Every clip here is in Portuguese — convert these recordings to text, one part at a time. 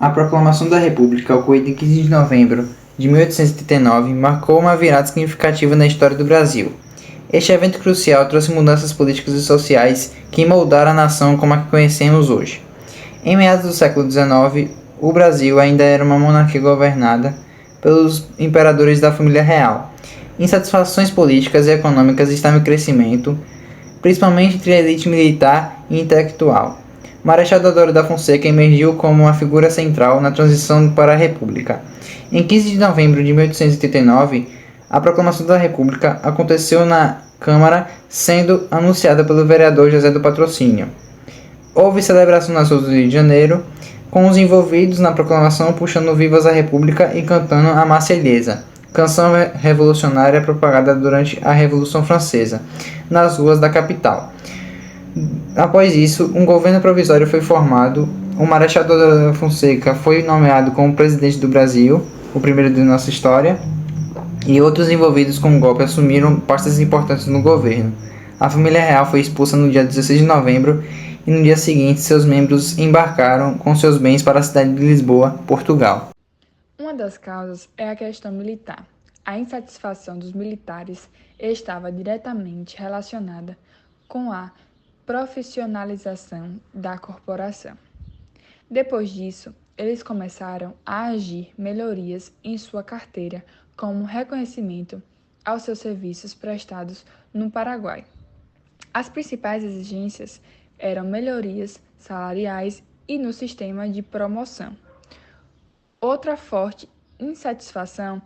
A Proclamação da República, ocorrida em 15 de novembro de 1889, marcou uma virada significativa na história do Brasil. Este evento crucial trouxe mudanças políticas e sociais que moldaram a nação como a que conhecemos hoje. Em meados do século XIX, o Brasil ainda era uma monarquia governada pelos imperadores da família real. Insatisfações políticas e econômicas estavam em crescimento, principalmente entre a elite militar e intelectual. Marechal Deodoro da Fonseca emergiu como uma figura central na transição para a República. Em 15 de novembro de 1889, a Proclamação da República aconteceu na Câmara, sendo anunciada pelo vereador José do Patrocínio. Houve celebração nas ruas do Rio de Janeiro, com os envolvidos na proclamação puxando vivas a República e cantando a Marselhesa, canção revolucionária propagada durante a Revolução Francesa, nas ruas da capital. Após isso, um governo provisório foi formado, o Marechal Deodoro da Fonseca foi nomeado como presidente do Brasil, o primeiro de nossa história, e outros envolvidos com o golpe assumiram pastas importantes no governo. A família real foi expulsa no dia 16 de novembro e no dia seguinte seus membros embarcaram com seus bens para a cidade de Lisboa, Portugal. Uma das causas é a questão militar. A insatisfação dos militares estava diretamente relacionada com a profissionalização da corporação. Depois disso, eles começaram a agir melhorias em sua carteira como reconhecimento aos seus serviços prestados no Paraguai. As principais exigências eram melhorias salariais e no sistema de promoção. Outra forte insatisfação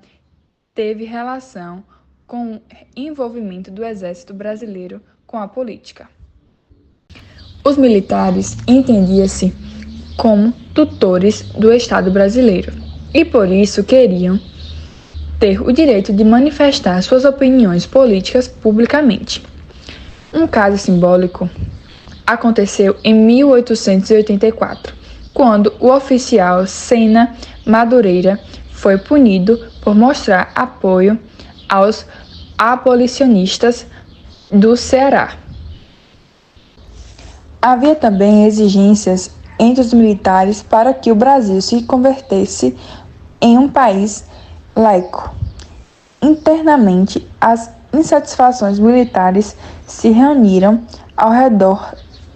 teve relação com o envolvimento do Exército Brasileiro com a política. Os militares entendiam-se como tutores do Estado brasileiro e por isso queriam ter o direito de manifestar suas opiniões políticas publicamente. Um caso simbólico aconteceu em 1884, quando o oficial Sena Madureira foi punido por mostrar apoio aos abolicionistas do Ceará. Havia também exigências entre os militares para que o Brasil se convertesse em um país laico. Internamente, as insatisfações militares se reuniram ao redor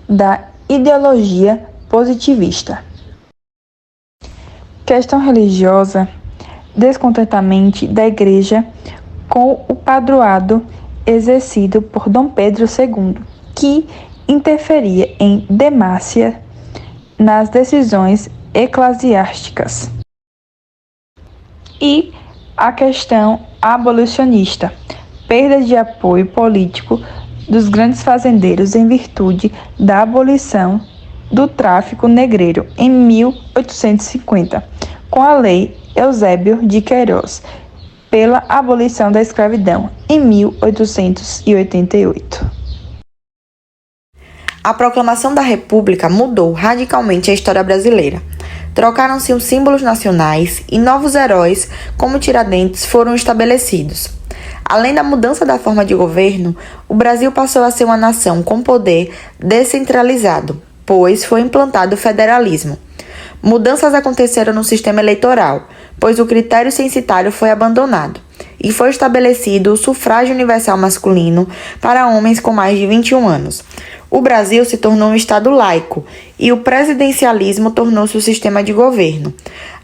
da ideologia positivista. Questão religiosa, descontentamento da Igreja com o padroado exercido por Dom Pedro II, que interferia em demasia nas decisões eclesiásticas. E a questão abolicionista, perda de apoio político dos grandes fazendeiros em virtude da abolição do tráfico negreiro em 1850, com a Lei Eusébio de Queiroz, pela abolição da escravidão em 1888. A Proclamação da República mudou radicalmente a história brasileira. Trocaram-se os símbolos nacionais e novos heróis, como Tiradentes, foram estabelecidos. Além da mudança da forma de governo, o Brasil passou a ser uma nação com poder descentralizado, pois foi implantado o federalismo. Mudanças aconteceram no sistema eleitoral, pois o critério censitário foi abandonado, e foi estabelecido o sufrágio universal masculino para homens com mais de 21 anos. O Brasil se tornou um Estado laico e o presidencialismo tornou-se o sistema de governo.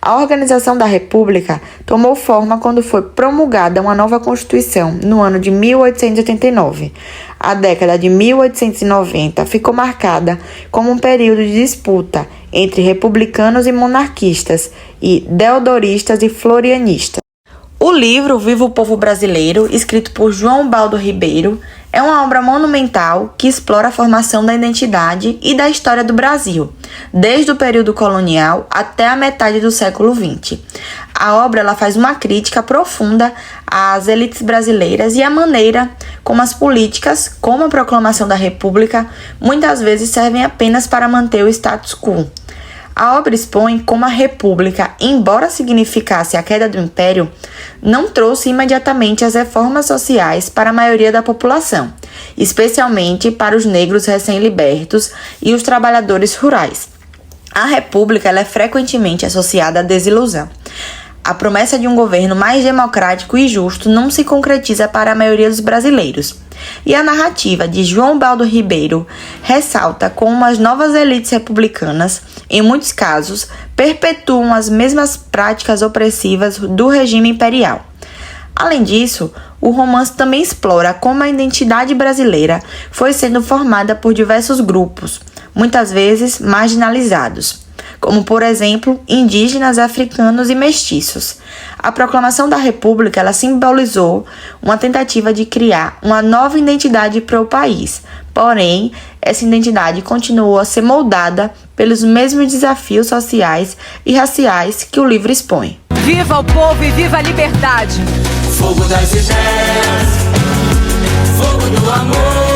A organização da República tomou forma quando foi promulgada uma nova Constituição no ano de 1889. A década de 1890 ficou marcada como um período de disputa entre republicanos e monarquistas e deodoristas e florianistas. O livro Viva o Povo Brasileiro, escrito por João Baldo Ribeiro, é uma obra monumental que explora a formação da identidade e da história do Brasil, desde o período colonial até a metade do século XX. A obra faz uma crítica profunda às elites brasileiras e à maneira como as políticas, como a proclamação da República, muitas vezes servem apenas para manter o status quo. A obra expõe como a República, embora significasse a queda do Império, não trouxe imediatamente as reformas sociais para a maioria da população, especialmente para os negros recém-libertos e os trabalhadores rurais. A república ela é frequentemente associada à desilusão. A promessa de um governo mais democrático e justo não se concretiza para a maioria dos brasileiros. E a narrativa de João Baldo Ribeiro ressalta como as novas elites republicanas, em muitos casos, perpetuam as mesmas práticas opressivas do regime imperial. Além disso, o romance também explora como a identidade brasileira foi sendo formada por diversos grupos, muitas vezes marginalizados, como, por exemplo, indígenas, africanos e mestiços. A proclamação da República ela simbolizou uma tentativa de criar uma nova identidade para o país. Porém, essa identidade continuou a ser moldada pelos mesmos desafios sociais e raciais que o livro expõe. Viva o povo e viva a liberdade! Fogo das ideias, fogo do amor.